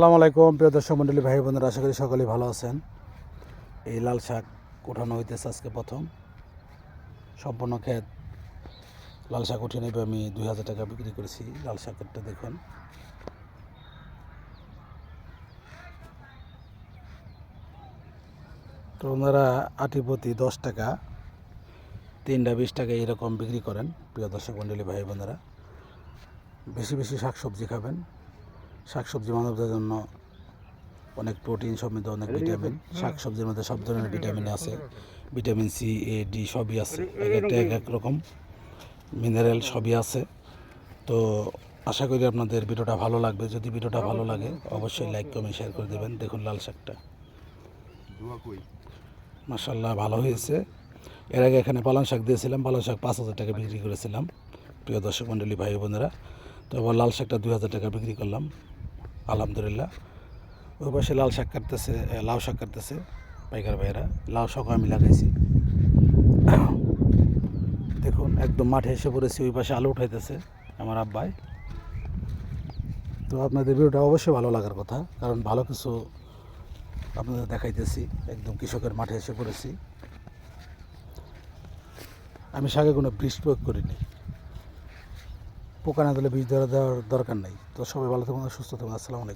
আসসালামু আলাইকুম প্রিয় দর্শক মণ্ডলী ভাই বোনেরা, আশা করি সকলেই ভালো আছেন। এই লাল শাক উঠানো হইতেছে আজকে প্রথম। সম্পূর্ণ ক্ষেত লাল শাক উঠে নেবে। আমি 2000 টাকা বিক্রি করেছি লাল শাকেরটা। দেখুন, তো ওনারা আটি প্রতি 10 টাকা, 3টা 20 টাকা এরকম বিক্রি করেন। প্রিয় দর্শক মণ্ডলী ভাই বোনেরা, বেশি বেশি শাকসবজি খাবেন। শাকসবজি মানবদের জন্য অনেক প্রোটিন সমৃদ্ধ, অনেক ভিটামিন। শাকসবজির মধ্যে সব ধরনের ভিটামিন আছে। ভিটামিন সি, এ, ডি সবই আছে। এক একটা এক এক রকম মিনারেল সবই আছে। তো আশা করি আপনাদের ভিডিওটা ভালো লাগবে। যদি ভিডিওটা ভালো লাগে অবশ্যই লাইক কমেন্ট শেয়ার করে দেবেন। দেখুন লাল শাকটা মাশাআল্লাহ ভালো হয়েছে। এর আগে এখানে পালং শাক দিয়েছিলাম, পালং শাক 5000 টাকা বিক্রি করেছিলাম প্রিয় দর্শক মণ্ডলী ভাই বোনেরা। তো এবার লাল শাকটা 2000 টাকা বিক্রি করলাম আলহামদুলিল্লাহ। ওই পাশে লাল শাক কাটতেছে, লাউ শাক কাটতেছে পাইকার ভাইয়েরা। লাউ শাকও আমি লাগাইছি। দেখুন একদম মাঠে এসে পড়েছি। ওই পাশে আলু উঠাইতেছে আমার আব্বাই। তো আপনাদের ভিডিওটা অবশ্যই ভালো লাগার কথা, কারণ ভালো কিছু আপনাদের দেখাইতেছি। একদম কৃষকের মাঠে এসে পড়েছি। আমি শাকে কোনো বিষ প্রয়োগ করিনি। পোকা না দিলে বিষ দেওয়ার দরকার নেই। তো সবাই ভালো থাকুন, সুস্থ থাকুন। আসসালামু আলাইকুম।